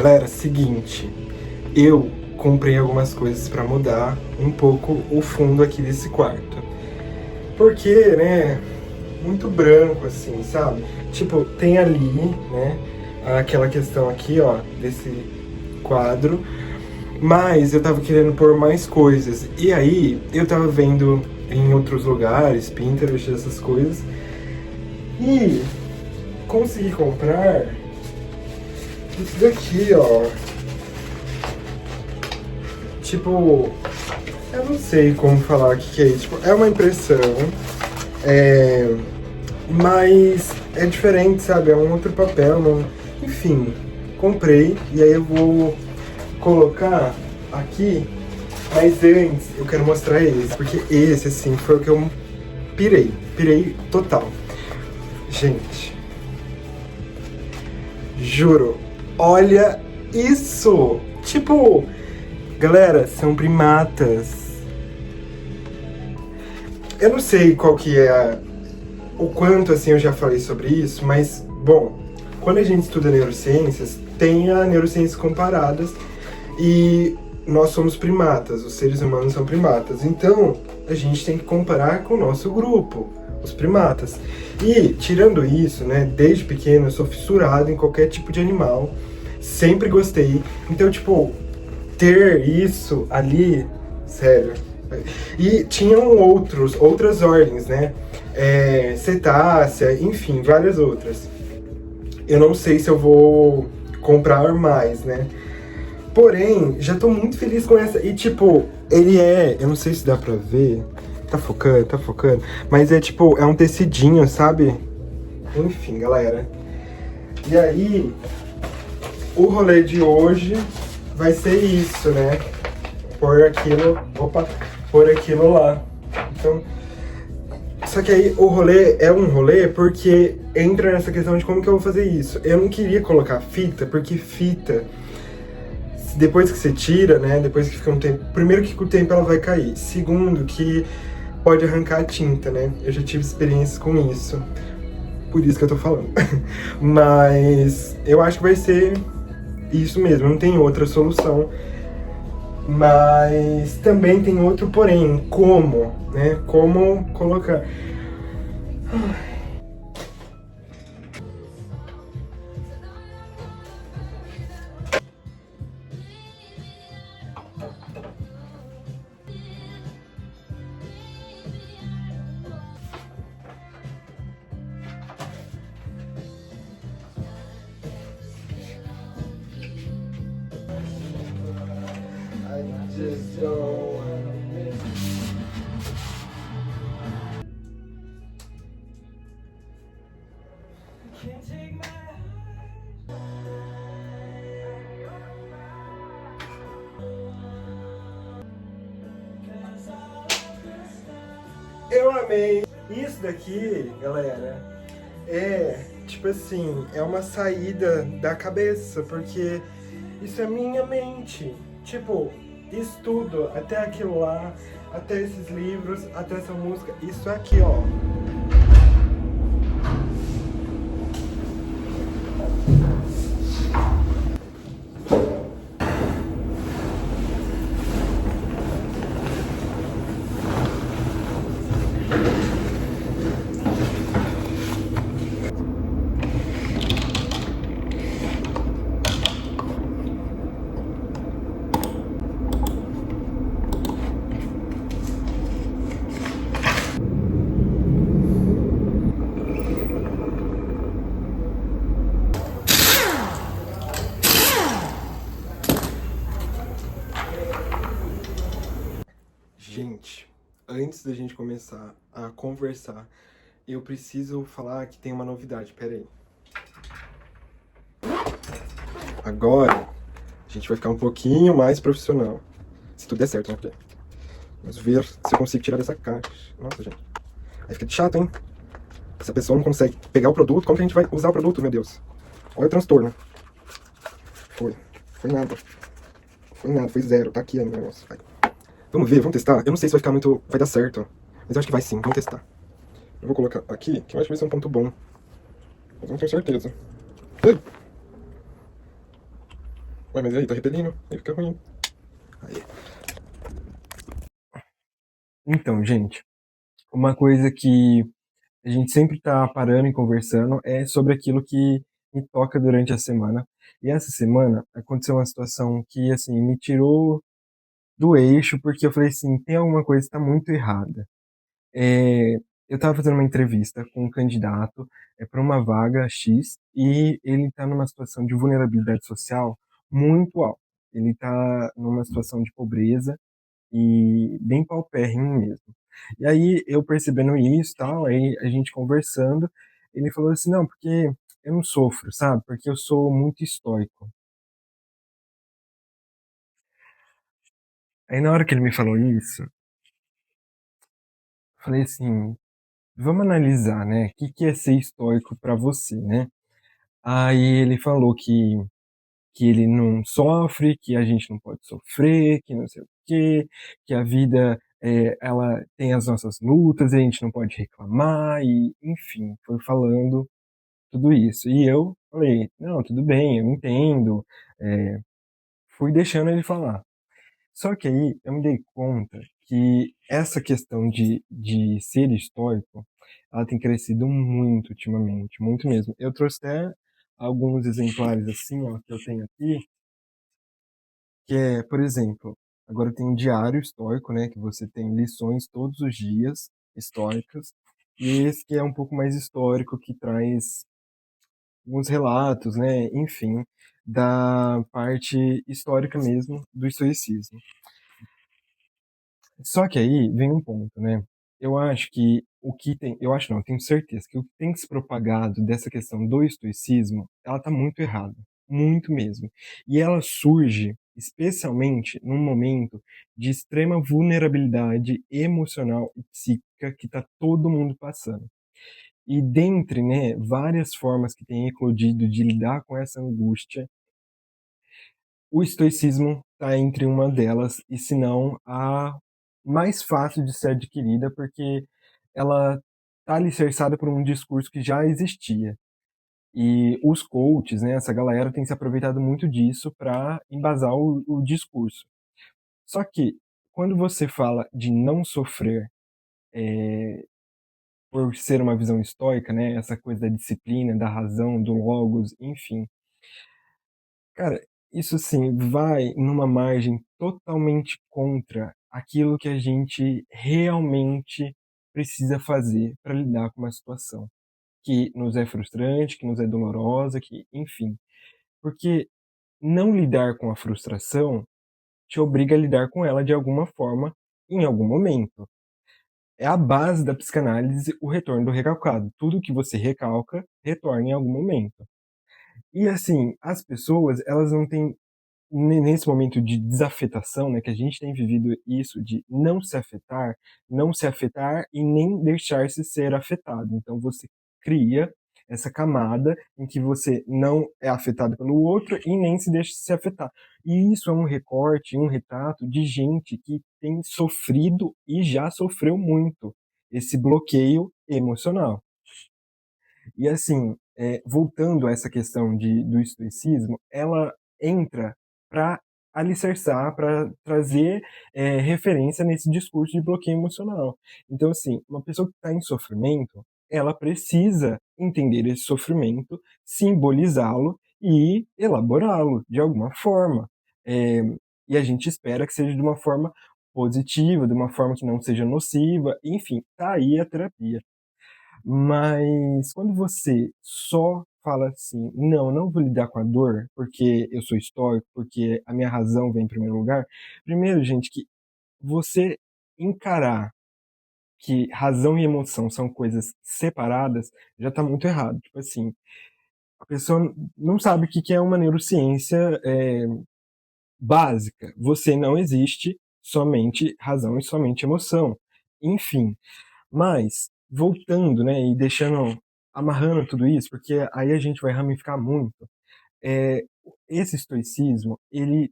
Galera, seguinte, eu comprei algumas coisas pra mudar um pouco o fundo aqui desse quarto. Porque, né, muito branco assim, sabe? Tipo, tem ali, né, aquela questão aqui, ó, desse quadro. Mas eu tava querendo pôr mais coisas. E aí, eu tava vendo em outros lugares, Pinterest, essas coisas. E consegui comprar isso daqui, ó. Tipo, eu não sei como falar o que é isso. Tipo, é uma impressão, mas é diferente, sabe? É um outro papel, não... Enfim, comprei e aí eu vou colocar aqui. Mas antes, eu quero mostrar esse, porque esse, assim, foi o que eu pirei total. Gente, juro, olha isso! Tipo, galera, são primatas. Eu não sei qual que é, o quanto, assim, eu já falei sobre isso, mas, bom, quando a gente estuda neurociências, tem a neurociências comparadas e nós somos primatas, os seres humanos são primatas, então a gente tem que comparar com o nosso grupo, os primatas. E, tirando isso, né, desde pequeno eu sou fissurado em qualquer tipo de animal, sempre gostei, então, tipo, ter isso ali, sério. E tinham outras ordens, né, cetácea, enfim, várias outras. Eu não sei se eu vou comprar mais, né. Porém, já tô muito feliz com essa. E tipo, ele é... Eu não sei se dá pra ver. Tá focando. Mas é tipo, é um tecidinho, sabe? Enfim, galera. E aí, o rolê de hoje vai ser isso, né? Pôr aquilo... Opa! Pôr aquilo lá. Então... Só que aí o rolê é um rolê porque entra nessa questão de como que eu vou fazer isso. Eu não queria colocar fita, porque fita... Depois que você tira, né, depois que fica um tempo... Primeiro que com o tempo ela vai cair. Segundo que pode arrancar a tinta, né? Eu já tive experiências com isso. Por isso que eu tô falando. Mas eu acho que vai ser isso mesmo, não tem outra solução. Mas também tem outro porém. Como, né? Como colocar... Eu amei! Isso daqui, galera, é tipo assim, é uma saída da cabeça, porque isso é minha mente. Tipo, isso tudo, até aquilo lá, até esses livros, até essa música, isso aqui, ó. Gente, antes da gente começar a conversar, eu preciso falar que tem uma novidade, peraí. Agora, a gente vai ficar um pouquinho mais profissional. Se tudo der certo, né? Porque... Vamos ver se eu consigo tirar dessa caixa. Nossa, gente. Aí fica chato, hein? Se a pessoa não consegue pegar o produto, como que a gente vai usar o produto, meu Deus? Olha o transtorno. Foi nada. Foi zero. Tá aqui o negócio. Vai. Vamos ver, vamos testar. Eu não sei se vai ficar muito... Vai dar certo. Mas eu acho que vai sim, vamos testar. Eu vou colocar aqui, que eu acho que vai ser um ponto bom. Mas eu não tenho certeza. Ai. Ué, mas aí, tá repelindo? Aí fica ruim. Aí. Então, gente, uma coisa que a gente sempre tá parando e conversando é sobre aquilo que me toca durante a semana. E essa semana aconteceu uma situação que, assim, me tirou do eixo, porque eu falei assim, tem alguma coisa que tá muito errada. É, eu estava fazendo uma entrevista com um candidato para uma vaga X e ele está numa situação de vulnerabilidade social muito alta. Ele está numa situação de pobreza e bem paupérrimo mesmo. E aí eu percebendo isso, tal, aí a gente conversando, ele falou assim, não, porque eu não sofro, sabe? Porque eu sou muito estoico. Aí na hora que ele me falou isso, eu falei assim, vamos analisar, né? O que é ser estoico para você, né? Aí ele falou que ele não sofre, que a gente não pode sofrer, que não sei o quê, que a vida ela tem as nossas lutas, e a gente não pode reclamar, e enfim, foi falando tudo isso. E eu falei, não, tudo bem, eu entendo, é, fui deixando ele falar. Só que aí eu me dei conta que essa questão de ser estoico, ela tem crescido muito ultimamente, muito mesmo. Eu trouxe até alguns exemplares assim, ó, que eu tenho aqui, que é, por exemplo, agora tem um diário estoico, né, que você tem lições todos os dias históricas, e esse que é um pouco mais histórico, que traz alguns relatos, né, enfim, da parte histórica mesmo do estoicismo. Só que aí vem um ponto, né? Eu acho que o que tem, eu acho não, eu tenho certeza que o que tem se propagado dessa questão do estoicismo, ela tá muito errada, muito mesmo. E ela surge especialmente num momento de extrema vulnerabilidade emocional e psíquica que tá todo mundo passando. E dentre, né, várias formas que tem eclodido de lidar com essa angústia, o estoicismo está entre uma delas, e se não a mais fácil de ser adquirida, porque ela está alicerçada por um discurso que já existia. E os coaches, né, essa galera tem se aproveitado muito disso para embasar o discurso. Só que, quando você fala de não sofrer por ser uma visão estoica, né, essa coisa da disciplina, da razão, do logos, enfim, cara, isso assim vai numa margem totalmente contra aquilo que a gente realmente precisa fazer para lidar com uma situação que nos é frustrante, que nos é dolorosa, que, enfim. Porque não lidar com a frustração te obriga a lidar com ela de alguma forma em algum momento. É a base da psicanálise o retorno do recalcado. Tudo que você recalca retorna em algum momento. E assim, as pessoas, elas não têm nesse momento de desafetação, né, que a gente tem vivido isso de não se afetar, não se afetar e nem deixar-se ser afetado. Então você cria essa camada em que você não é afetado pelo outro e nem se deixa se afetar. E isso é um recorte, um retrato de gente que tem sofrido e já sofreu muito esse bloqueio emocional. E assim, voltando a essa questão do estoicismo, ela entra para alicerçar, para trazer referência nesse discurso de bloqueio emocional. Então, assim, uma pessoa que está em sofrimento, ela precisa entender esse sofrimento, simbolizá-lo e elaborá-lo de alguma forma. É, e a gente espera que seja de uma forma positiva, de uma forma que não seja nociva, enfim, tá aí a terapia. Mas quando você só fala assim: "Não, não vou lidar com a dor, porque eu sou estoico, porque a minha razão vem em primeiro lugar", primeiro, gente, que você encarar que razão e emoção são coisas separadas, já tá muito errado. Tipo assim, a pessoa não sabe o que que é uma neurociência, básica. Você não existe somente razão e somente emoção. Enfim, mas, voltando, né, e deixando, amarrando tudo isso, porque aí a gente vai ramificar muito, é, esse estoicismo, ele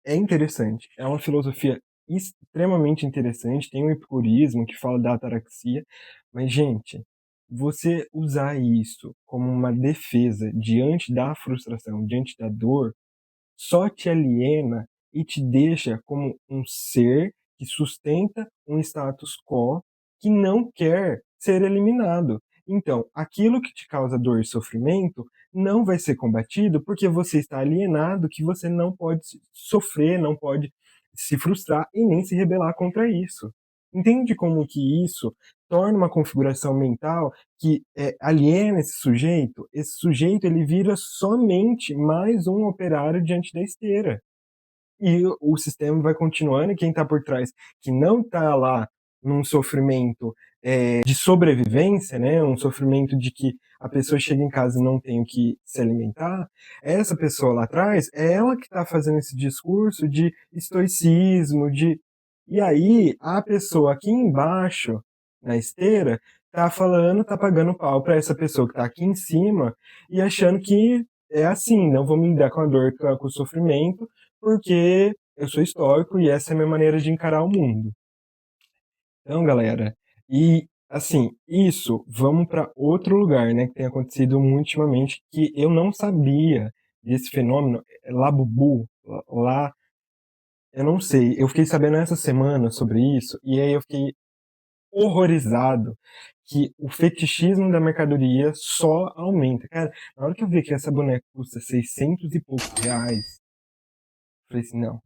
é interessante, é uma filosofia extremamente interessante, tem o epicurismo que fala da ataraxia, mas, gente, você usar isso como uma defesa diante da frustração, diante da dor, só te aliena e te deixa como um ser que sustenta um status quo que não quer ser eliminado. Então, aquilo que te causa dor e sofrimento não vai ser combatido porque você está alienado, que você não pode sofrer, não pode se frustrar e nem se rebelar contra isso. Entende como que isso torna uma configuração mental que aliena esse sujeito? Esse sujeito ele vira somente mais um operário diante da esteira. E o sistema vai continuando e quem está por trás, que não está lá num sofrimento de sobrevivência, né, um sofrimento de que a pessoa chega em casa e não tem o que se alimentar, essa pessoa lá atrás é ela que está fazendo esse discurso de estoicismo, de... E aí a pessoa aqui embaixo, na esteira, tá falando, tá pagando pau para essa pessoa que tá aqui em cima e achando que é assim, não vou me lidar com a dor, com o sofrimento, porque eu sou estoico e essa é a minha maneira de encarar o mundo. Então, galera, e assim, isso, vamos para outro lugar, né, que tem acontecido muito ultimamente, que eu não sabia desse fenômeno, Labubu, lá, eu não sei, eu fiquei sabendo essa semana sobre isso, e aí eu fiquei horrorizado que o fetichismo da mercadoria só aumenta. Cara, na hora que eu vi que essa boneca custa 600 e poucos reais, falei assim, não.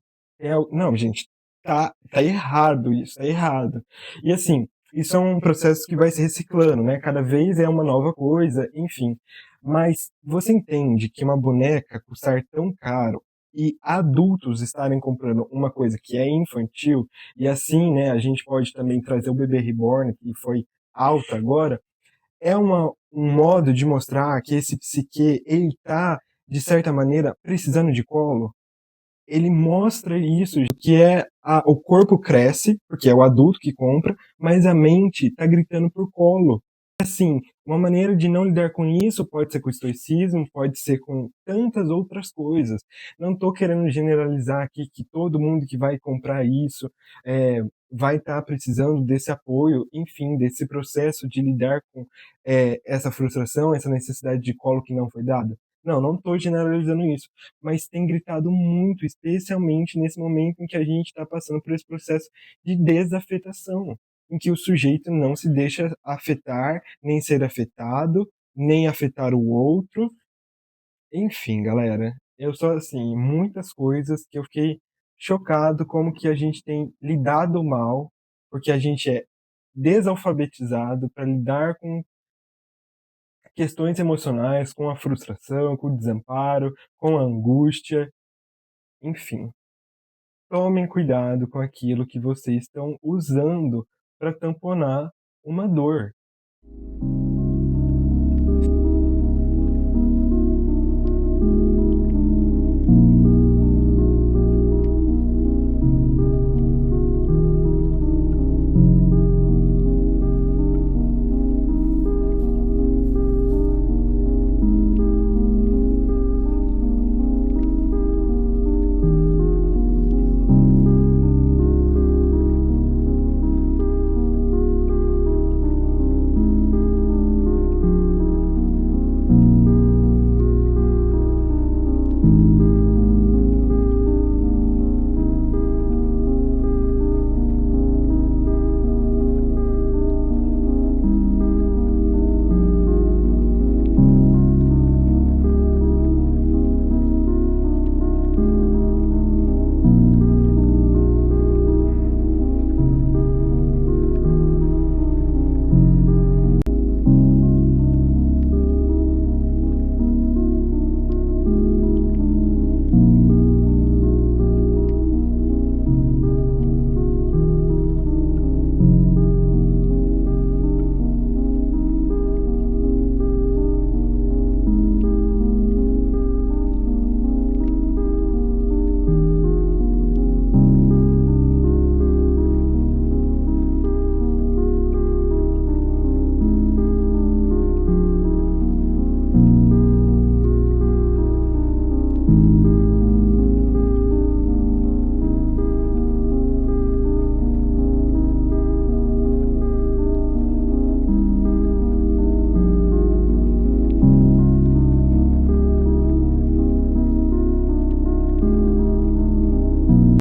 Não, gente, tá errado isso, tá errado. E assim, isso é um processo que vai se reciclando, né? Cada vez é uma nova coisa, enfim. Mas você entende que uma boneca custar tão caro e adultos estarem comprando uma coisa que é infantil, e assim, né, a gente pode também trazer o bebê reborn, que foi alto agora, é um modo de mostrar que esse psique, ele tá, de certa maneira, precisando de colo. Ele mostra isso, que o corpo cresce, porque é o adulto que compra, mas a mente está gritando por colo. Assim, uma maneira de não lidar com isso pode ser com estoicismo, pode ser com tantas outras coisas. Não estou querendo generalizar aqui que todo mundo que vai comprar isso vai estar precisando desse apoio, enfim, desse processo de lidar com essa frustração, essa necessidade de colo que não foi dada. Não estou generalizando isso, mas tem gritado muito, especialmente nesse momento em que a gente está passando por esse processo de desafetação, em que o sujeito não se deixa afetar, nem ser afetado, nem afetar o outro. Enfim, galera, eu só assim, muitas coisas que eu fiquei chocado como que a gente tem lidado mal, porque a gente é desalfabetizado para lidar com questões emocionais, com a frustração, com o desamparo, com a angústia, enfim. Tomem cuidado com aquilo que vocês estão usando para tamponar uma dor.